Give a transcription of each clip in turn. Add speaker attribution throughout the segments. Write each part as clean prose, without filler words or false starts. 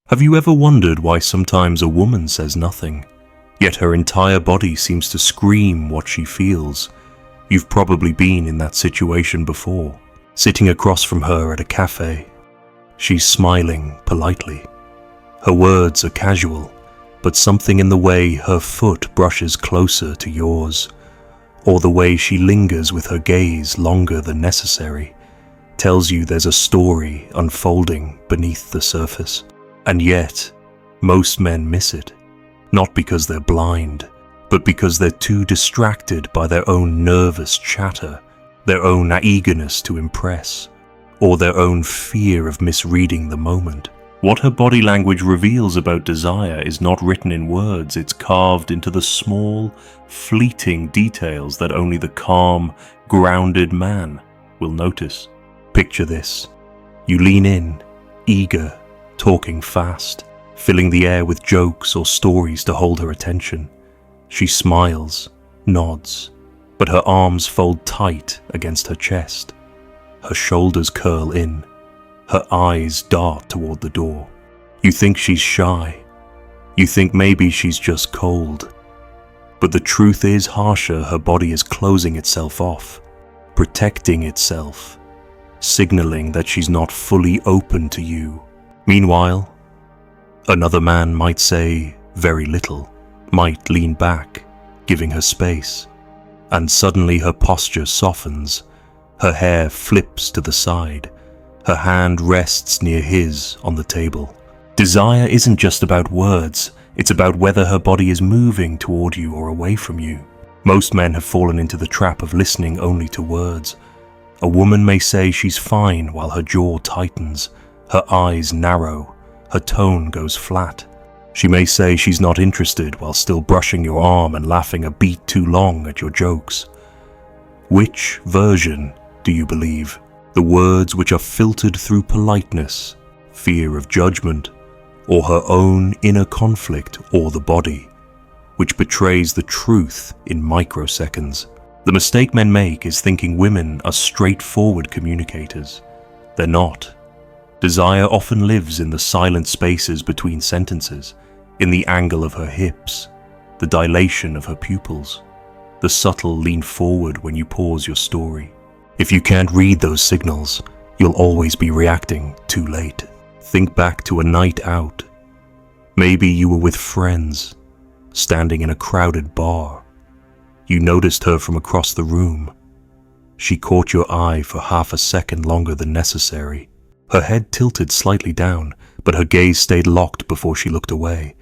Speaker 1: Have you ever wondered why sometimes a woman says nothing, yet her entire body seems to scream what she feels? You've probably been in that situation before, sitting across from her at a cafe. She's smiling politely. Her words are casual, but something in the way her foot brushes closer to yours, or the way she lingers with her gaze longer than necessary, tells you there's a story unfolding beneath the surface. And yet, most men miss it, not because they're blind, but because they're too distracted by their own nervous chatter, their own eagerness to impress, or their own fear of misreading the moment. What her body language reveals about desire is not written in words, it's carved into the small, fleeting details that only the calm, grounded man will notice. Picture this. You lean in, eager, talking fast, filling the air with jokes or stories to hold her attention. She smiles, nods, but her arms fold tight against her chest. Her shoulders curl in. Her eyes dart toward the door. You think she's shy. You think maybe she's just cold. But the truth is harsher. Her body is closing itself off, protecting itself, signaling that she's not fully open to you. Meanwhile, another man might say very little, might lean back, giving her space, and suddenly her posture softens, her hair flips to the side, her hand rests near his on the table. Desire isn't just about words, it's about whether her body is moving toward you or away from you. Most men have fallen into the trap of listening only to words. A woman may say she's fine while her jaw tightens, her eyes narrow, her tone goes flat. She may say she's not interested while still brushing your arm and laughing a beat too long at your jokes. Which version do you believe? The words which are filtered through politeness, fear of judgment, or her own inner conflict, or the body, which betrays the truth in microseconds? The mistake men make is thinking women are straightforward communicators. They're not. Desire often lives in the silent spaces between sentences, in the angle of her hips, the dilation of her pupils, the subtle lean forward when you pause your story. If you can't read those signals, you'll always be reacting too late. Think back to a night out. Maybe you were with friends, standing in a crowded bar. You noticed her from across the room. She caught your eye for half a second longer than necessary. Her head tilted slightly down, but her gaze stayed locked before she looked away.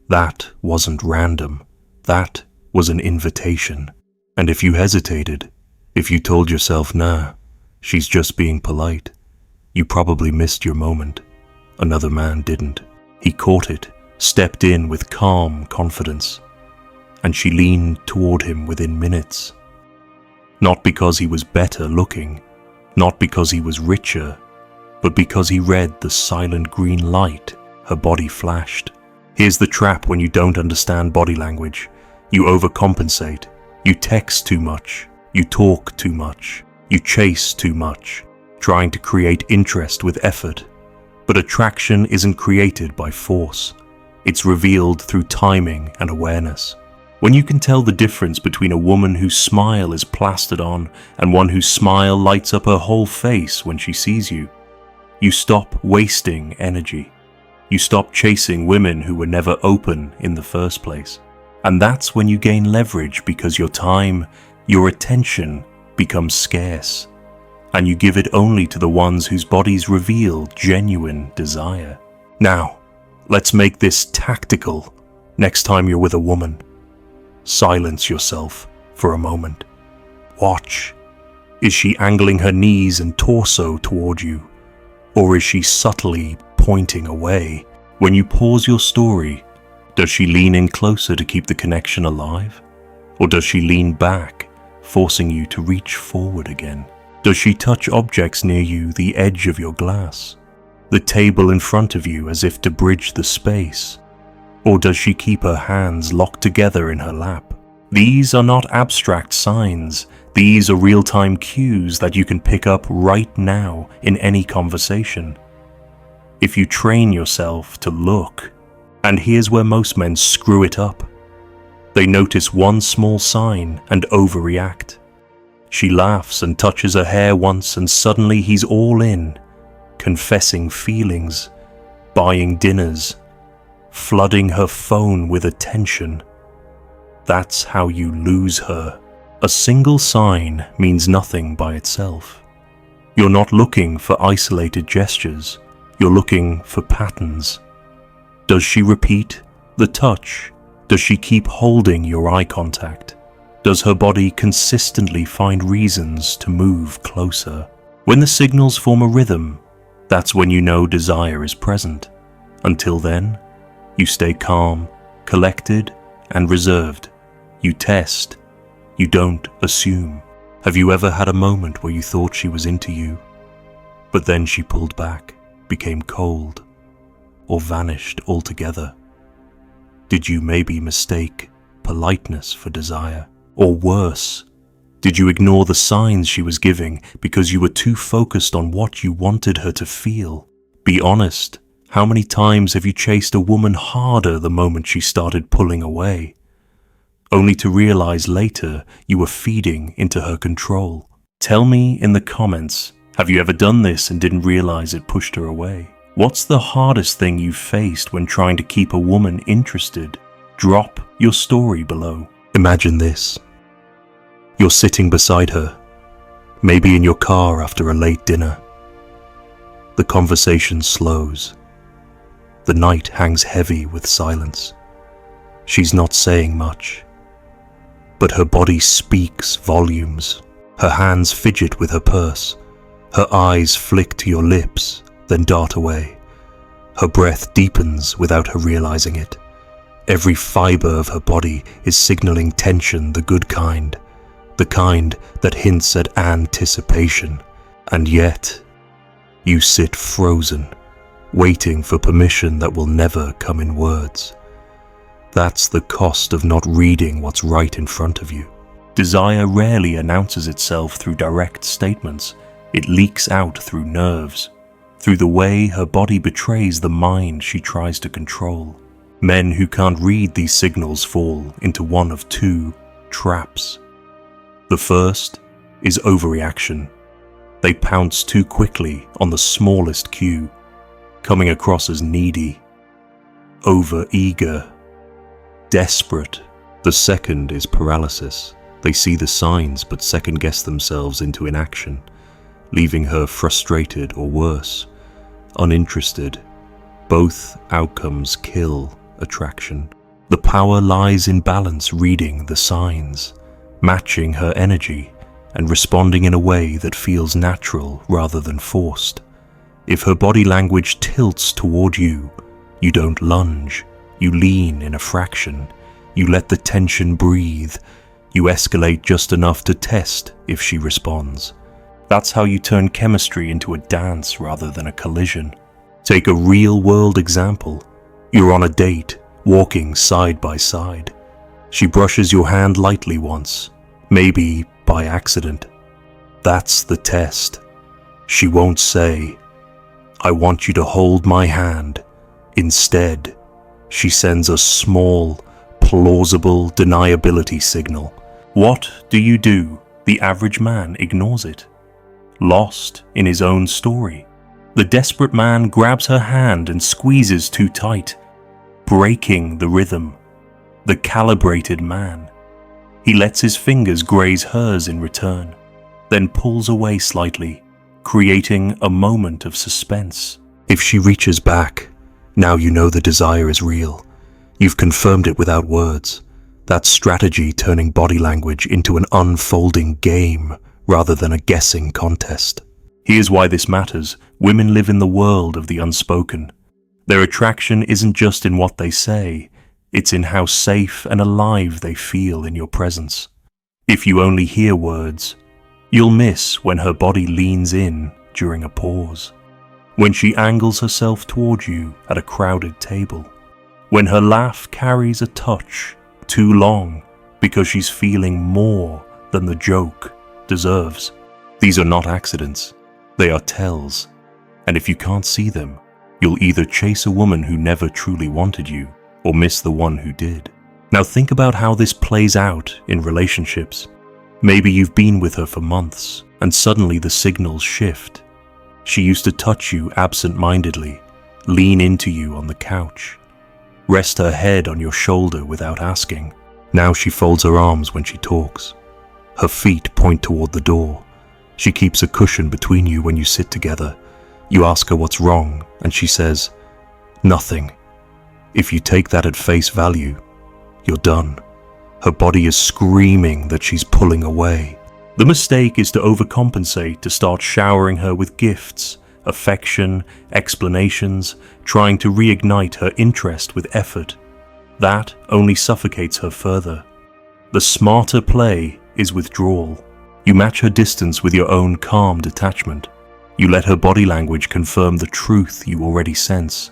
Speaker 1: That wasn't random. That was an invitation. And if you hesitated, if you told yourself, nah, she's just being polite, you probably missed your moment. Another man didn't. He caught it, stepped in with calm confidence, and she leaned toward him within minutes. Not because he was better looking, not because he was richer, but because he read the silent green light her body flashed. Here's the trap when you don't understand body language. You overcompensate. You text too much. You talk too much. You chase too much, trying to create interest with effort. But attraction isn't created by force. It's revealed through timing and awareness. When you can tell the difference between a woman whose smile is plastered on and one whose smile lights up her whole face when she sees you, you stop wasting energy. You stop chasing women who were never open in the first place. And that's when you gain leverage, because your time, your attention becomes scarce, and you give it only to the ones whose bodies reveal genuine desire. Now, let's make this tactical. Next time you're with a woman, silence yourself for a moment. Watch. Is she angling her knees and torso toward you? Or is she subtly pointing away? When you pause your story, does she lean in closer to keep the connection alive? Or does she lean back, forcing you to reach forward again? Does she touch objects near you, the edge of your glass, the table in front of you, as if to bridge the space? Or does she keep her hands locked together in her lap? These are not abstract signs. These are real-time cues that you can pick up right now in any conversation. if you train yourself to look. And here's where most men screw it up. They notice one small sign and overreact. She laughs and touches her hair once and suddenly he's all in, confessing feelings, buying dinners, flooding her phone with attention. That's how you lose her. A single sign means nothing by itself. You're not looking for isolated gestures, you're looking for patterns. Does she repeat the touch? Does she keep holding your eye contact? Does her body consistently find reasons to move closer? When the signals form a rhythm, that's when you know desire is present. Until then, you stay calm, collected, and reserved. You test. You don't assume. Have you ever had a moment where you thought she was into you, but then she pulled back, became cold, or vanished altogether? Did you maybe mistake politeness for desire? Or worse, did you ignore the signs she was giving because you were too focused on what you wanted her to feel? Be honest, how many times have you chased a woman harder the moment she started pulling away, only to realize later you were feeding into her control? Tell me in the comments, have you ever done this and didn't realize it pushed her away? What's the hardest thing you've faced when trying to keep a woman interested? Drop your story below. Imagine this. You're sitting beside her, maybe in your car after a late dinner. The conversation slows. The night hangs heavy with silence. She's not saying much, but her body speaks volumes. Her hands fidget with her purse. Her eyes flick to your lips, then dart away. Her breath deepens without her realizing it. Every fiber of her body is signaling tension, the good kind, the kind that hints at anticipation. And yet, you sit frozen, waiting for permission that will never come in words. That's the cost of not reading what's right in front of you. Desire rarely announces itself through direct statements. It leaks out through nerves, through the way her body betrays the mind she tries to control. Men who can't read these signals fall into one of two traps. The first is overreaction. They pounce too quickly on the smallest cue, coming across as needy, over-eager, desperate. The second is paralysis. They see the signs but second-guess themselves into inaction, leaving her frustrated or worse, uninterested. Both outcomes kill attraction. The power lies in balance, reading the signs, matching her energy, and responding in a way that feels natural rather than forced. If her body language tilts toward you, you don't lunge, you lean in a fraction, you let the tension breathe, you escalate just enough to test if she responds. That's how you turn chemistry into a dance rather than a collision. Take a real-world example. You're on a date, walking side by side. She brushes your hand lightly once, maybe by accident. That's the test. She won't say, "I want you to hold my hand." Instead, she sends a small, plausible deniability signal. What do? The average man ignores it, lost in his own story. The desperate man grabs her hand and squeezes too tight, breaking the rhythm. The calibrated man. He lets his fingers graze hers in return, then pulls away slightly, creating a moment of suspense. If she reaches back, now you know the desire is real. You've confirmed it without words. That's strategy, turning body language into an unfolding game rather than a guessing contest. Here's why this matters. Women live in the world of the unspoken. Their attraction isn't just in what they say, it's in how safe and alive they feel in your presence. If you only hear words, you'll miss when her body leans in during a pause, when she angles herself toward you at a crowded table, when her laugh carries a touch too long because she's feeling more than the joke deserves. These are not accidents, they are tells, and if you can't see them, You'll either chase a woman who never truly wanted you, or miss the one who did. Now think about how this plays out in relationships. Maybe you've been with her for months, and suddenly the signals shift. She used to touch you absent-mindedly, lean into you on the couch, rest her head on your shoulder without asking. Now she folds her arms when she talks. Her feet point toward the door. She keeps a cushion between you when you sit together. You ask her what's wrong, and she says, "Nothing." If you take that at face value, you're done. Her body is screaming that she's pulling away. The mistake is to overcompensate, to start showering her with gifts, affection, explanations, trying to reignite her interest with effort. That only suffocates her further. The smarter play is withdrawal. You match her distance with your own calm detachment. You let her body language confirm the truth you already sense,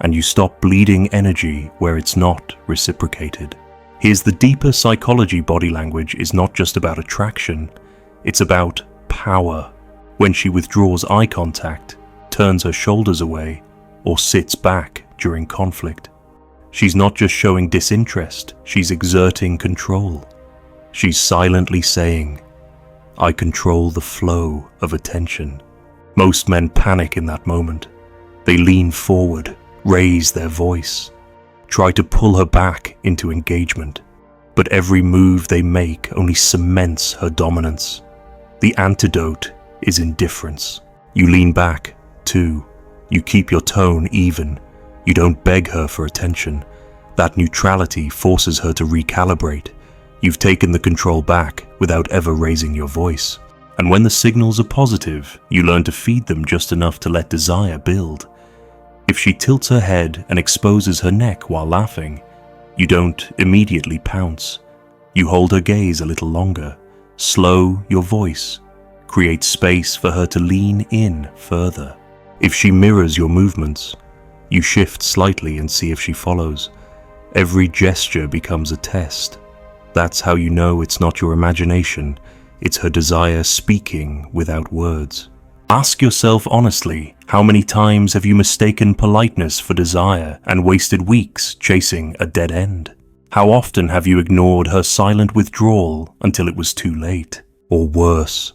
Speaker 1: and you stop bleeding energy where it's not reciprocated. Here's the deeper psychology. Body language is not just about attraction, it's about power. When she withdraws eye contact, turns her shoulders away, or sits back during conflict, she's not just showing disinterest, she's exerting control. She's silently saying, "I control the flow of attention." Most men panic in that moment. They lean forward, raise their voice, try to pull her back into engagement. But every move they make only cements her dominance. The antidote is indifference. You lean back, too. You keep your tone even. You don't beg her for attention. That neutrality forces her to recalibrate. You've taken the control back without ever raising your voice. And when the signals are positive, you learn to feed them just enough to let desire build. If she tilts her head and exposes her neck while laughing, you don't immediately pounce. You hold her gaze a little longer, slow your voice, create space for her to lean in further. If she mirrors your movements, you shift slightly and see if she follows. Every gesture becomes a test. That's how you know it's not your imagination, it's her desire speaking without words. Ask yourself honestly, how many times have you mistaken politeness for desire and wasted weeks chasing a dead end? How often have you ignored her silent withdrawal until it was too late? Or worse,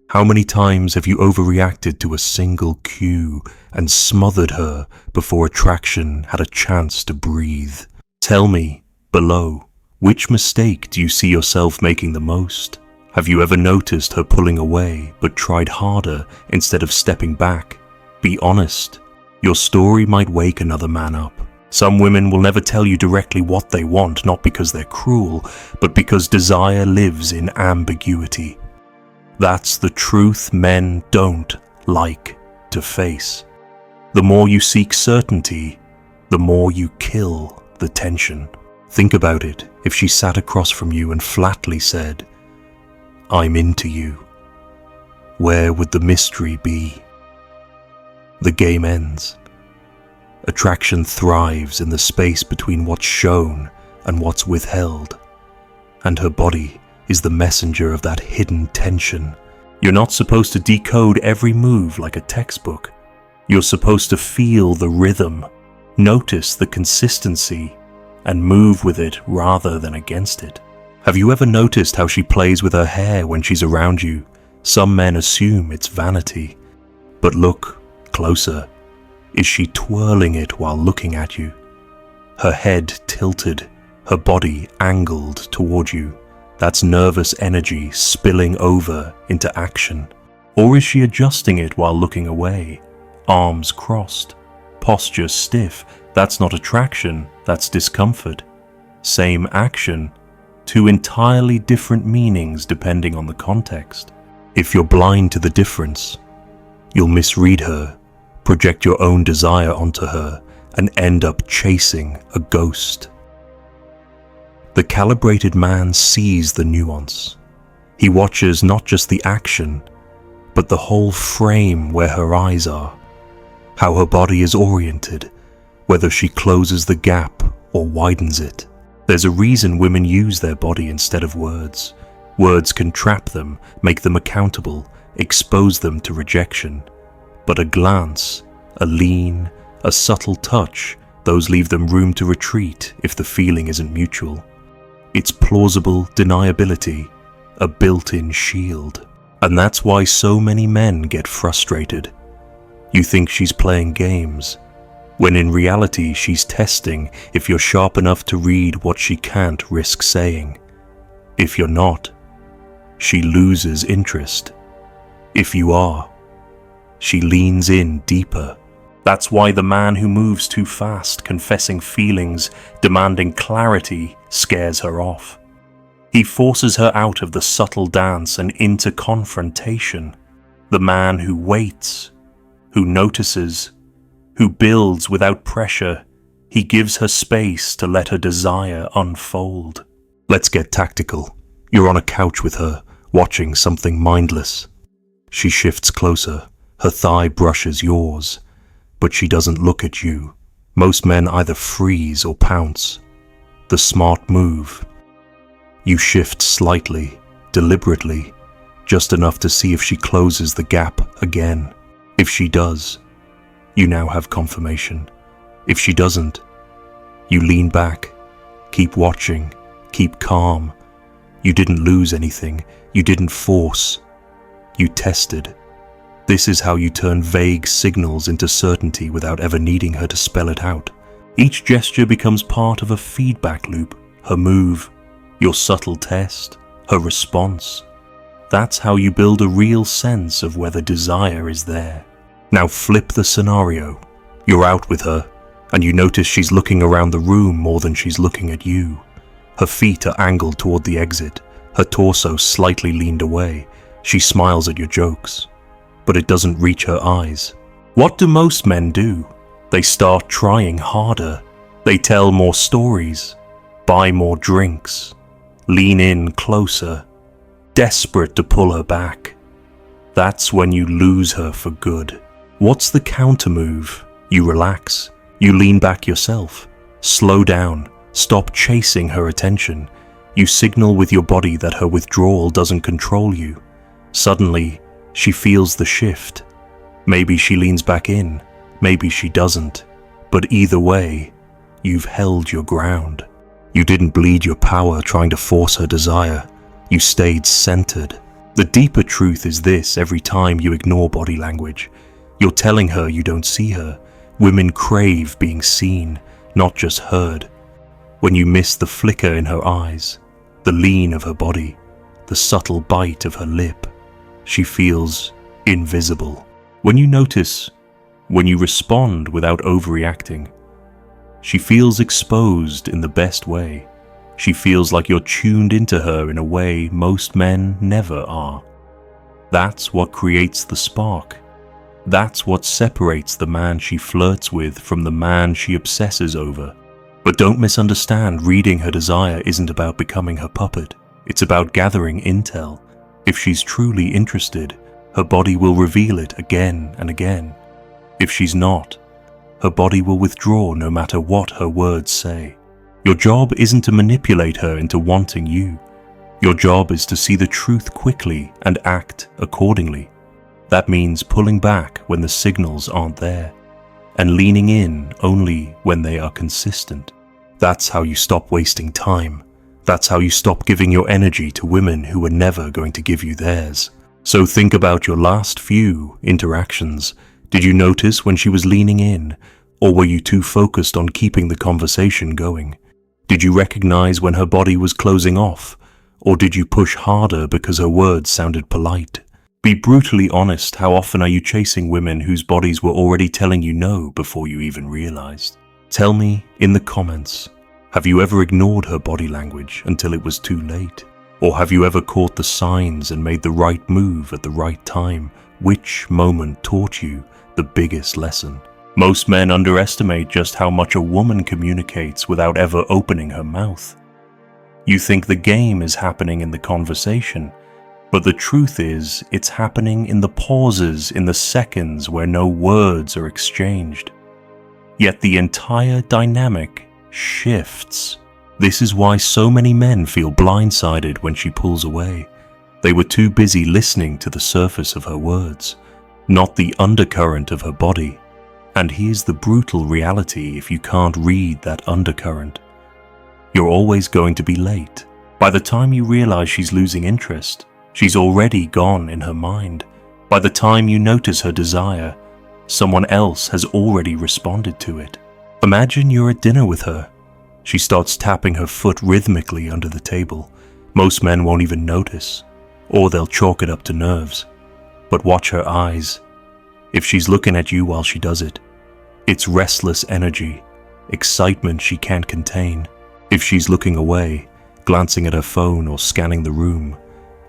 Speaker 1: how many times have you overreacted to a single cue and smothered her before attraction had a chance to breathe? Tell me, below, which mistake do you see yourself making the most? Have you ever noticed her pulling away but tried harder instead of stepping back? Be honest. Your story might wake another man up. Some women will never tell you directly what they want, not because they're cruel, but because desire lives in ambiguity. That's the truth men don't like to face. The more you seek certainty, the more you kill the tension. Think about it. If she sat across from you and flatly said, "I'm into you," where would the mystery be? The game ends. Attraction thrives in the space between what's shown and what's withheld, and her body is the messenger of that hidden tension. You're not supposed to decode every move like a textbook. You're supposed to feel the rhythm, notice the consistency, and move with it rather than against it. Have you ever noticed how she plays with her hair when she's around you? Some men assume it's vanity, but look closer. Is she twirling it while looking at you? Her head tilted, her body angled toward you. That's nervous energy spilling over into action. Or is she adjusting it while looking away? Arms crossed, posture stiff. That's not attraction, that's discomfort. Same action, two entirely different meanings depending on the context. If you're blind to the difference, you'll misread her, project your own desire onto her, and end up chasing a ghost. The calibrated man sees the nuance. He watches not just the action, but the whole frame where her eyes are, how her body is oriented, whether she closes the gap or widens it. There's a reason women use their body instead of words. Words can trap them, make them accountable, expose them to rejection. But a glance, a lean, a subtle touch, those leave them room to retreat if the feeling isn't mutual. It's plausible deniability, a built-in shield. And that's why so many men get frustrated. You think she's playing games, when in reality she's testing if you're sharp enough to read what she can't risk saying. If you're not, she loses interest. If you are, she leans in deeper. That's why the man who moves too fast, confessing feelings, demanding clarity, scares her off. He forces her out of the subtle dance and into confrontation. The man who waits, who notices, who builds without pressure, he gives her space to let her desire unfold. Let's get tactical. You're on a couch with her, watching something mindless. She shifts closer, her thigh brushes yours, but she doesn't look at you. Most men either freeze or pounce. The smart move. You shift slightly, deliberately, just enough to see if she closes the gap again. If she does, you now have confirmation. If she doesn't, you lean back, keep watching, keep calm. You didn't lose anything, you didn't force, you tested. This is how you turn vague signals into certainty without ever needing her to spell it out. Each gesture becomes part of a feedback loop, her move, your subtle test, her response. That's how you build a real sense of whether desire is there. Now flip the scenario. You're out with her, and you notice she's looking around the room more than she's looking at you. Her feet are angled toward the exit, her torso slightly leaned away. She smiles at your jokes, but it doesn't reach her eyes. What do most men do? They start trying harder. They tell more stories, buy more drinks, lean in closer, desperate to pull her back. That's when you lose her for good. What's the counter move? You relax, you lean back yourself, slow down, stop chasing her attention. You signal with your body that her withdrawal doesn't control you. Suddenly, she feels the shift. Maybe she leans back in, maybe she doesn't. But either way, you've held your ground. You didn't bleed your power trying to force her desire. You stayed centered. The deeper truth is this: every time you ignore body language, you're telling her you don't see her. Women crave being seen, not just heard. When you miss the flicker in her eyes, the lean of her body, the subtle bite of her lip, she feels invisible. When you notice, when you respond without overreacting, she feels exposed in the best way. She feels like you're tuned into her in a way most men never are. That's what creates the spark. That's what separates the man she flirts with from the man she obsesses over. But don't misunderstand, reading her desire isn't about becoming her puppet. It's about gathering intel. If she's truly interested, her body will reveal it again and again. If she's not, her body will withdraw no matter what her words say. Your job isn't to manipulate her into wanting you. Your job is to see the truth quickly and act accordingly. That means pulling back when the signals aren't there, and leaning in only when they are consistent. That's how you stop wasting time. That's how you stop giving your energy to women who are never going to give you theirs. So think about your last few interactions. Did you notice when she was leaning in, or were you too focused on keeping the conversation going? Did you recognize when her body was closing off, or did you push harder because her words sounded polite? Be brutally honest. How often are you chasing women whose bodies were already telling you no before you even realized? Tell me in the comments, have you ever ignored her body language until it was too late? Or have you ever caught the signs and made the right move at the right time? Which moment taught you the biggest lesson? Most men underestimate just how much a woman communicates without ever opening her mouth. You think the game is happening in the conversation, but the truth is, it's happening in the pauses, in the seconds where no words are exchanged. Yet the entire dynamic shifts. This is why so many men feel blindsided when she pulls away. They were too busy listening to the surface of her words, not the undercurrent of her body. And here's the brutal reality if you can't read that undercurrent. You're always going to be late. By the time you realize she's losing interest, she's already gone in her mind. By the time you notice her desire, someone else has already responded to it. Imagine you're at dinner with her. She starts tapping her foot rhythmically under the table. Most men won't even notice, or they'll chalk it up to nerves. But watch her eyes. If she's looking at you while she does it, it's restless energy, excitement she can't contain. If she's looking away, glancing at her phone or scanning the room,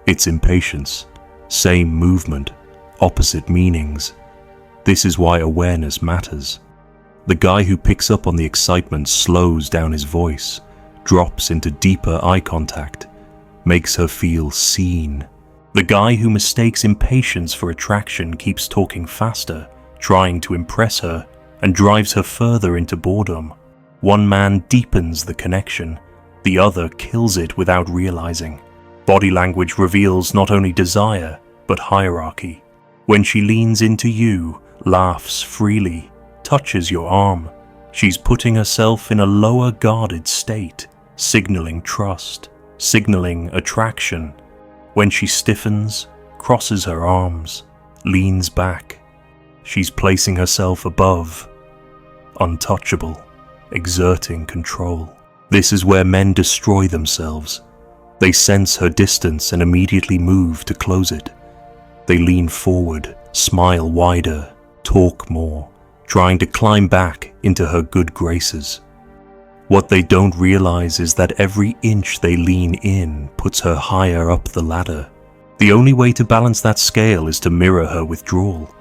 Speaker 1: it's impatience. Same movement, opposite meanings. This is why awareness matters. The guy who picks up on the excitement slows down his voice, drops into deeper eye contact, makes her feel seen. The guy who mistakes impatience for attraction keeps talking faster, trying to impress her, and drives her further into boredom. One man deepens the connection, the other kills it without realizing. Body language reveals not only desire, but hierarchy. When she leans into you, laughs freely, touches your arm, she's putting herself in a lower guarded state, signaling trust, signaling attraction. When she stiffens, crosses her arms, leans back, she's placing herself above, untouchable, exerting control. This is where men destroy themselves. They sense her distance and immediately move to close it. They lean forward, smile wider, talk more, trying to climb back into her good graces. What they don't realize is that every inch they lean in puts her higher up the ladder. The only way to balance that scale is to mirror her withdrawal.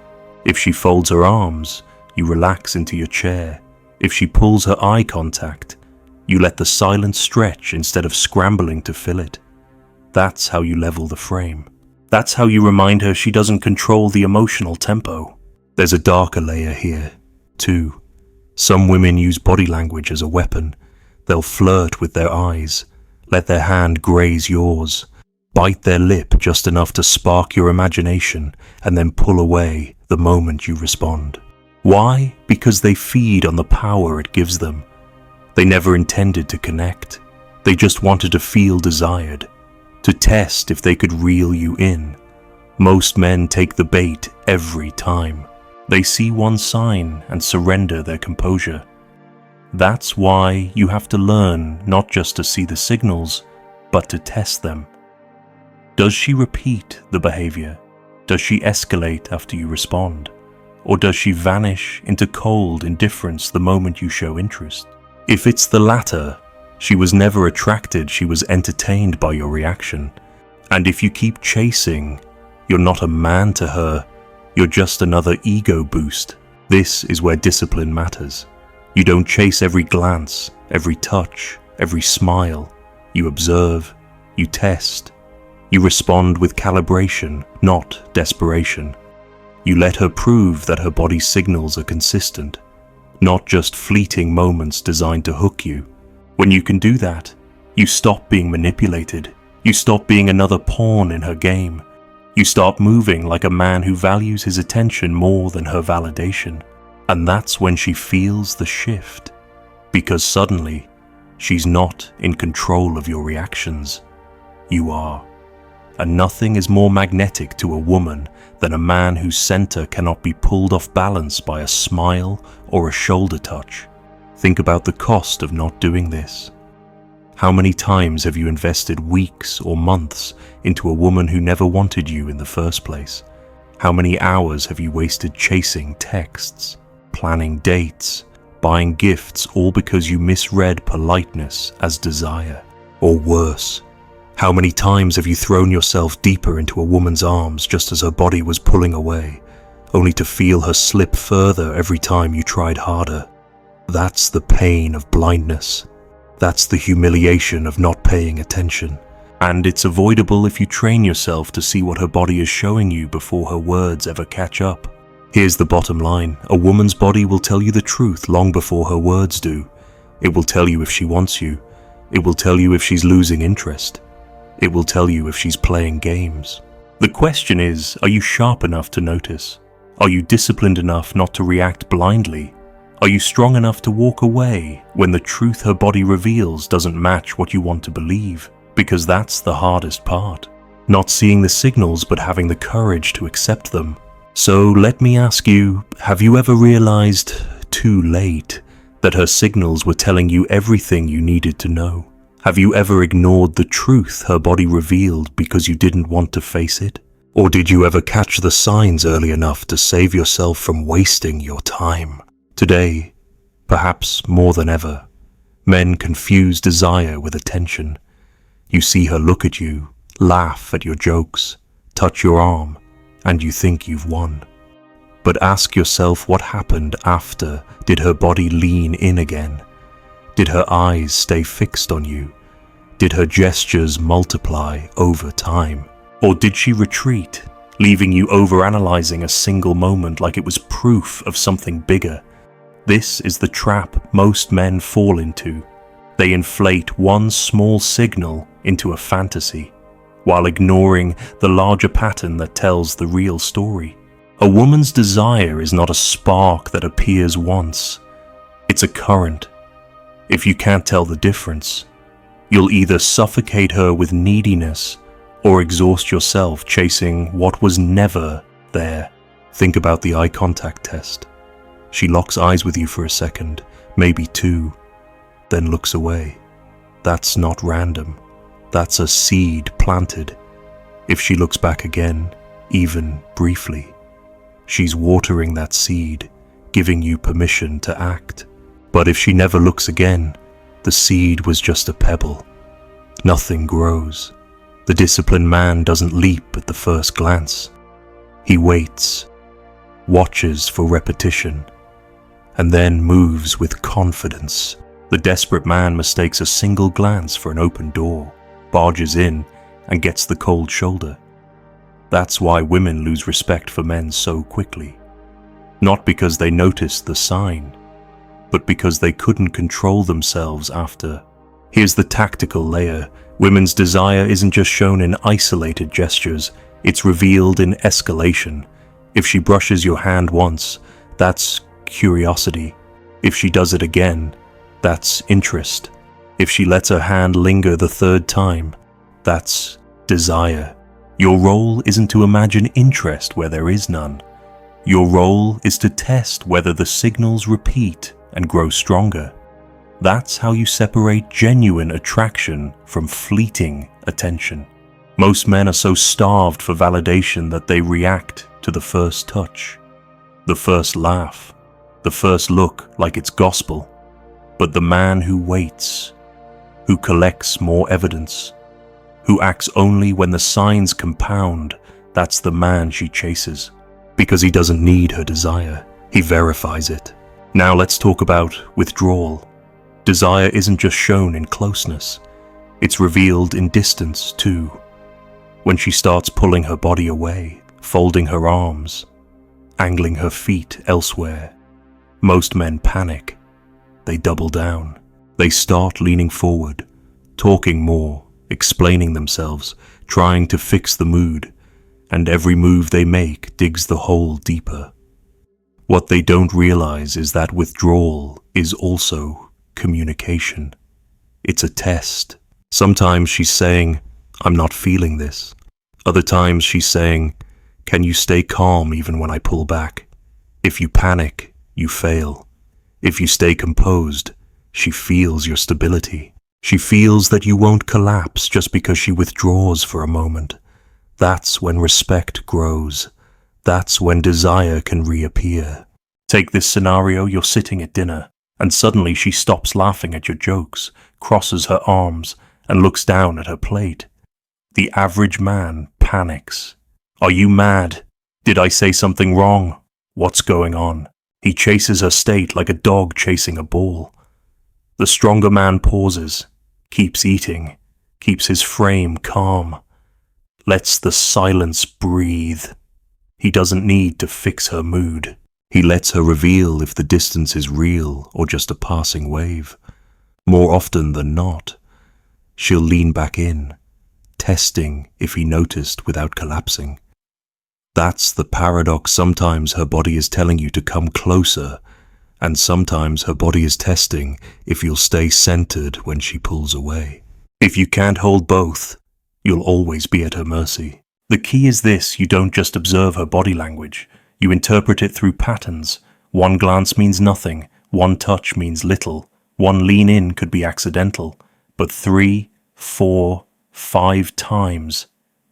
Speaker 1: If she folds her arms, you relax into your chair. If she pulls her eye contact, you let the silence stretch instead of scrambling to fill it. That's how you level the frame. That's how you remind her she doesn't control the emotional tempo. There's a darker layer here, too. Some women use body language as a weapon. They'll flirt with their eyes, let their hand graze yours, bite their lip just enough to spark your imagination, and then pull away the moment you respond. Why? Because they feed on the power it gives them. They never intended to connect. They just wanted to feel desired, to test if they could reel you in. Most men take the bait every time. They see one sign and surrender their composure. That's why you have to learn not just to see the signals, but to test them. Does she repeat the behavior? Does she escalate after you respond? Or does she vanish into cold indifference the moment you show interest? If it's the latter, she was never attracted, she was entertained by your reaction. And if you keep chasing, you're not a man to her, you're just another ego boost. This is where discipline matters. You don't chase every glance, every touch, every smile. You observe, you test, you respond with calibration, not desperation. You let her prove that her body's signals are consistent, not just fleeting moments designed to hook you. When you can do that, you stop being manipulated. You stop being another pawn in her game. You start moving like a man who values his attention more than her validation. And that's when she feels the shift, because suddenly she's not in control of your reactions. You are. And nothing is more magnetic to a woman than a man whose center cannot be pulled off balance by a smile or a shoulder touch. Think about the cost of not doing this. How many times have you invested weeks or months into a woman who never wanted you in the first place? How many hours have you wasted chasing texts, planning dates, buying gifts, all because you misread politeness as desire? Or worse, how many times have you thrown yourself deeper into a woman's arms just as her body was pulling away, only to feel her slip further every time you tried harder? That's the pain of blindness. That's the humiliation of not paying attention. And it's avoidable if you train yourself to see what her body is showing you before her words ever catch up. Here's the bottom line. A woman's body will tell you the truth long before her words do. It will tell you if she wants you. It will tell you if she's losing interest. It will tell you if she's playing games. The question is, are you sharp enough to notice? Are you disciplined enough not to react blindly? Are you strong enough to walk away when the truth her body reveals doesn't match what you want to believe? Because that's the hardest part. Not seeing the signals but having the courage to accept them. So let me ask you, have you ever realized, too late, that her signals were telling you everything you needed to know? Have you ever ignored the truth her body revealed because you didn't want to face it? Or did you ever catch the signs early enough to save yourself from wasting your time? Today, perhaps more than ever, men confuse desire with attention. You see her look at you, laugh at your jokes, touch your arm, and you think you've won. But ask yourself what happened after. Did her body lean in again? Did her eyes stay fixed on you? Did her gestures multiply over time? Or did she retreat, leaving you overanalyzing a single moment like it was proof of something bigger? This is the trap most men fall into. They inflate one small signal into a fantasy, while ignoring the larger pattern that tells the real story. A woman's desire is not a spark that appears once. It's a current. If you can't tell the difference, you'll either suffocate her with neediness or exhaust yourself chasing what was never there. Think about the eye contact test. She locks eyes with you for a second, maybe two, then looks away. That's not random. That's a seed planted. If she looks back again, even briefly, she's watering that seed, giving you permission to act. But if she never looks again, the seed was just a pebble. Nothing grows. The disciplined man doesn't leap at the first glance. He waits, watches for repetition, and then moves with confidence. The desperate man mistakes a single glance for an open door, barges in, and gets the cold shoulder. That's why women lose respect for men so quickly. Not because they noticed the sign, but because they couldn't control themselves after. Here's the tactical layer. Women's desire isn't just shown in isolated gestures, it's revealed in escalation. If she brushes your hand once, that's curiosity. If she does it again, that's interest. If she lets her hand linger the third time, that's desire. Your role isn't to imagine interest where there is none. Your role is to test whether the signals repeat and grow stronger. That's how you separate genuine attraction from fleeting attention. Most men are so starved for validation that they react to the first touch, the first laugh, the first look like it's gospel. But the man who waits, who collects more evidence, who acts only when the signs compound, that's the man she chases. Because he doesn't need her desire, he verifies it. Now let's talk about withdrawal. Desire isn't just shown in closeness, it's revealed in distance too. When she starts pulling her body away, folding her arms, angling her feet elsewhere, most men panic. They double down. They start leaning forward, talking more, explaining themselves, trying to fix the mood, and every move they make digs the hole deeper. What they don't realize is that withdrawal is also communication. It's a test. Sometimes she's saying, "I'm not feeling this." Other times she's saying, "Can you stay calm even when I pull back?" If you panic, you fail. If you stay composed, she feels your stability. She feels that you won't collapse just because she withdraws for a moment. That's when respect grows. That's when desire can reappear. Take this scenario: you're sitting at dinner, and suddenly she stops laughing at your jokes, crosses her arms, and looks down at her plate. The average man panics. Are you mad? Did I say something wrong? What's going on? He chases her state like a dog chasing a ball. The stronger man pauses, keeps eating, keeps his frame calm, lets the silence breathe. He doesn't need to fix her mood. He lets her reveal if the distance is real or just a passing wave. More often than not, she'll lean back in, testing if he noticed without collapsing. That's the paradox. Sometimes her body is telling you to come closer, and sometimes her body is testing if you'll stay centered when she pulls away. If you can't hold both, you'll always be at her mercy. The key is this: you don't just observe her body language, you interpret it through patterns. One glance means nothing, one touch means little, one lean in could be accidental, but 3, 4, 5 times,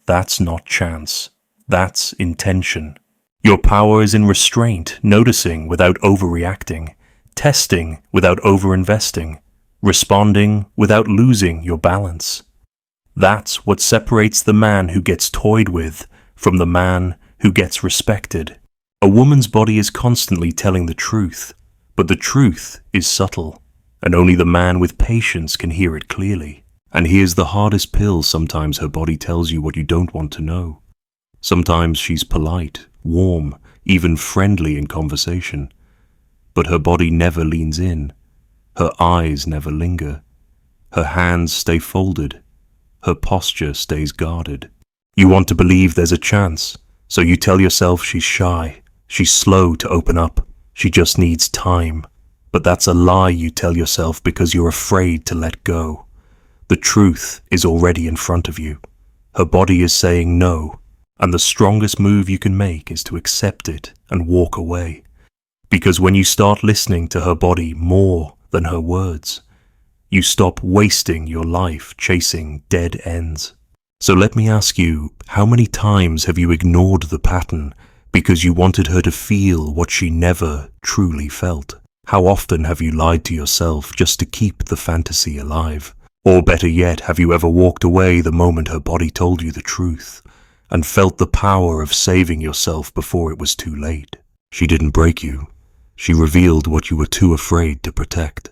Speaker 1: that's not chance, that's intention. Your power is in restraint, noticing without overreacting, testing without overinvesting, responding without losing your balance. That's what separates the man who gets toyed with from the man who gets respected. A woman's body is constantly telling the truth, but the truth is subtle, and only the man with patience can hear it clearly. And here's the hardest pill: sometimes her body tells you what you don't want to know. Sometimes she's polite, warm, even friendly in conversation, but her body never leans in, her eyes never linger, her hands stay folded, her posture stays guarded. You want to believe there's a chance, so you tell yourself she's shy, she's slow to open up, she just needs time. But that's a lie you tell yourself because you're afraid to let go. The truth is already in front of you. Her body is saying no, and the strongest move you can make is to accept it and walk away. Because when you start listening to her body more than her words, you stop wasting your life chasing dead ends. So let me ask you, how many times have you ignored the pattern because you wanted her to feel what she never truly felt? How often have you lied to yourself just to keep the fantasy alive? Or better yet, have you ever walked away the moment her body told you the truth and felt the power of saving yourself before it was too late? She didn't break you. She revealed what you were too afraid to protect.